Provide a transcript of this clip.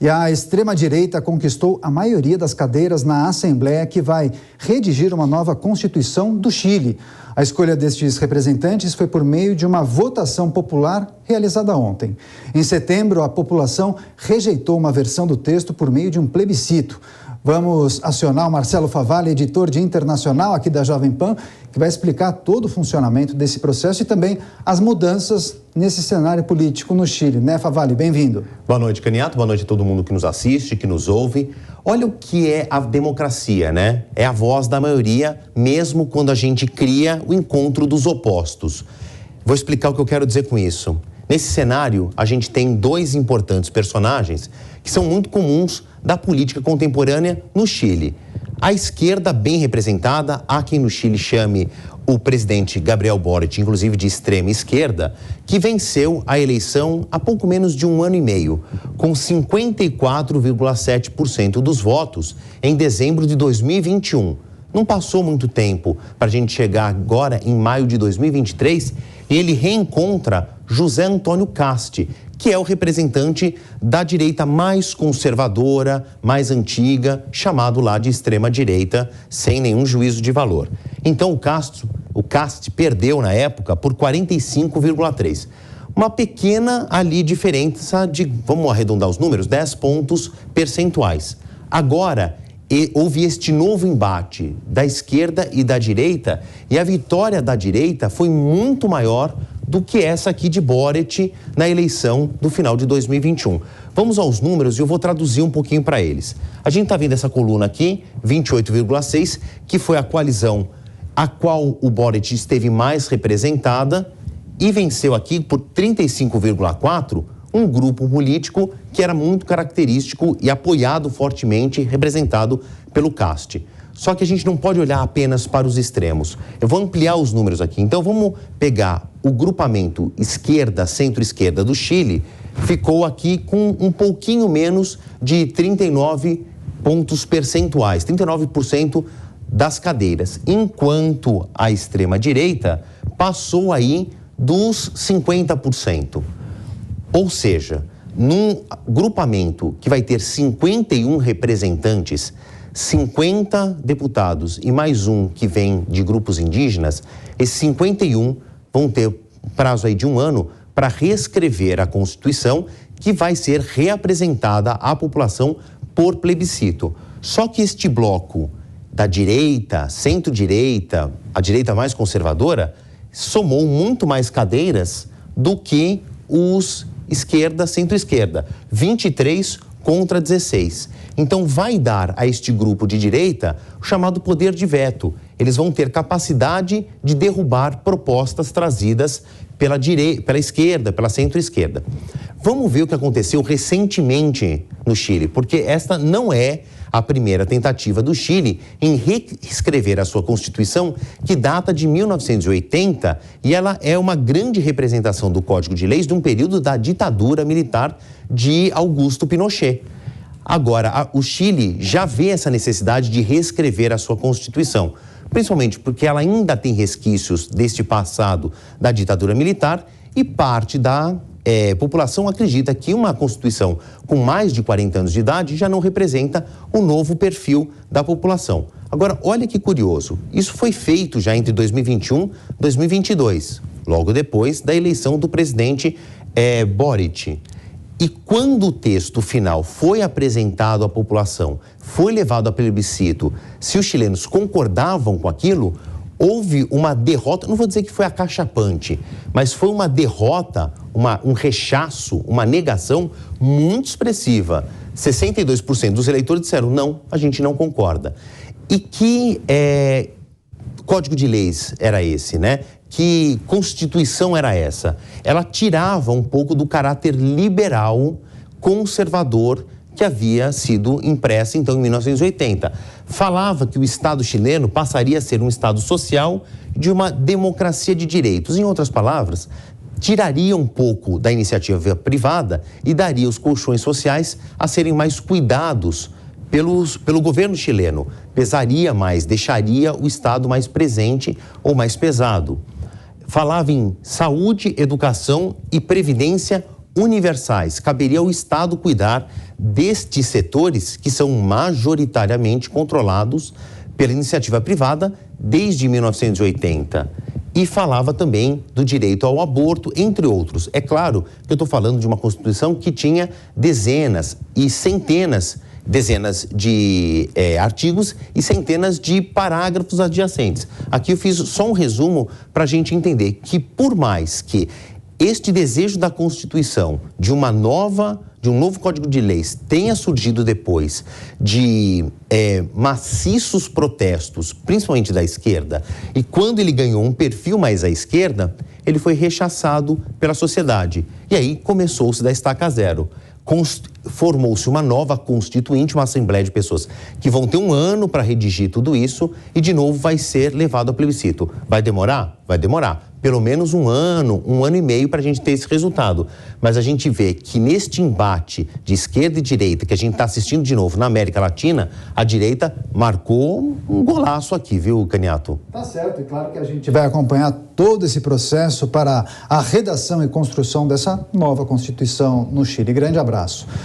E a extrema-direita conquistou a maioria das cadeiras na Assembleia que vai redigir uma nova Constituição do Chile. A escolha destes representantes foi por meio de uma votação popular realizada ontem. Em setembro, a população rejeitou uma versão do texto por meio de um plebiscito. Vamos acionar o Marcelo Favalli, editor de Internacional aqui da Jovem Pan, que vai explicar todo o funcionamento desse processo e também as mudanças nesse cenário político no Chile. Né, Favalli? Bem-vindo. Boa noite, Caniato. Boa noite a todo mundo que nos assiste, que nos ouve. Olha o que é a democracia, né? É a voz da maioria, mesmo quando a gente cria o encontro dos opostos. Vou explicar o que eu quero dizer com isso. Nesse cenário, a gente tem dois importantes personagens que são muito comuns da política contemporânea no Chile. A esquerda bem representada, há quem no Chile chame o presidente Gabriel Boric, inclusive de extrema esquerda, que venceu a eleição há pouco menos de 1 ano e meio, com 54,7% dos votos em dezembro de 2021. Não passou muito tempo para a gente chegar agora em maio de 2023 e ele reencontra José Antônio Casti, que é o representante da direita mais conservadora, mais antiga, chamado lá de extrema-direita, sem nenhum juízo de valor. Então o Casti perdeu na época por 45,3%. Uma pequena ali diferença de, vamos arredondar os números, 10 pontos percentuais. Agora, houve este novo embate da esquerda e da direita, e a vitória da direita foi muito maior do que essa aqui de Boric na eleição do final de 2021. Vamos aos números e eu vou traduzir um pouquinho para eles. A gente está vendo essa coluna aqui, 28,6, que foi a coalizão a qual o Boric esteve mais representada e venceu aqui por 35,4%, um grupo político que era muito característico e apoiado fortemente, representado pelo Casti. Só que a gente não pode olhar apenas para os extremos. Eu vou ampliar os números aqui. Então vamos pegar o grupamento esquerda, centro-esquerda do Chile, ficou aqui com um pouquinho menos de 39 pontos percentuais, 39% das cadeiras, enquanto a extrema-direita passou aí dos 50%. Ou seja, num grupamento que vai ter 51 representantes, 50 deputados e mais um que vem de grupos indígenas, esses 51 vão ter prazo aí de 1 ano para reescrever a Constituição, que vai ser reapresentada à população por plebiscito. Só que este bloco da direita, centro-direita, a direita mais conservadora, somou muito mais cadeiras do que os esquerda, centro-esquerda, 23 contra 16. Então vai dar a este grupo de direita o chamado poder de veto. Eles vão ter capacidade de derrubar propostas trazidas pela esquerda, pela centro-esquerda. Vamos ver o que aconteceu recentemente no Chile, porque esta não é a primeira tentativa do Chile em reescrever a sua Constituição, que data de 1980, e ela é uma grande representação do Código de Leis de um período da ditadura militar de Augusto Pinochet. Agora, o Chile já vê essa necessidade de reescrever a sua Constituição, principalmente porque ela ainda tem resquícios deste passado da ditadura militar e parte da população acredita que uma Constituição com mais de 40 anos de idade já não representa o novo perfil da população. Agora, olha que curioso, isso foi feito já entre 2021 e 2022, logo depois da eleição do presidente Boric. E quando o texto final foi apresentado à população, foi levado a plebiscito, se os chilenos concordavam com aquilo, houve uma derrota, não vou dizer que foi acachapante, mas foi uma derrota, um rechaço, uma negação muito expressiva. 62% dos eleitores disseram, não, a gente não concorda. E que Código de Leis era esse, né? Que Constituição era essa? Ela tirava um pouco do caráter liberal, conservador, que havia sido impressa, então, em 1980. Falava que o Estado chileno passaria a ser um Estado social de uma democracia de direitos. Em outras palavras, tiraria um pouco da iniciativa privada e daria os colchões sociais a serem mais cuidados pelo governo chileno. Pesaria mais, deixaria o Estado mais presente ou mais pesado. Falava em saúde, educação e previdência universais. Caberia ao Estado cuidar destes setores que são majoritariamente controlados pela iniciativa privada desde 1980. E falava também do direito ao aborto, entre outros. É claro que eu estou falando de uma Constituição que tinha dezenas de artigos e centenas de parágrafos adjacentes. Aqui eu fiz só um resumo para a gente entender que, por mais que este desejo da Constituição de um novo Código de Leis tenha surgido depois de maciços protestos, principalmente da esquerda, e quando ele ganhou um perfil mais à esquerda, ele foi rechaçado pela sociedade. E aí começou-se da estaca zero. Formou-se uma nova constituinte, uma assembleia de pessoas que vão ter um ano para redigir tudo isso e, de novo, vai ser levado a plebiscito. Vai demorar? Vai demorar. Pelo menos um ano e meio para a gente ter esse resultado. Mas a gente vê que neste embate de esquerda e direita, que a gente está assistindo de novo na América Latina, a direita marcou um golaço aqui, viu, Caniato? Tá certo, e claro que a gente vai acompanhar todo esse processo para a redação e construção dessa nova Constituição no Chile. Grande abraço.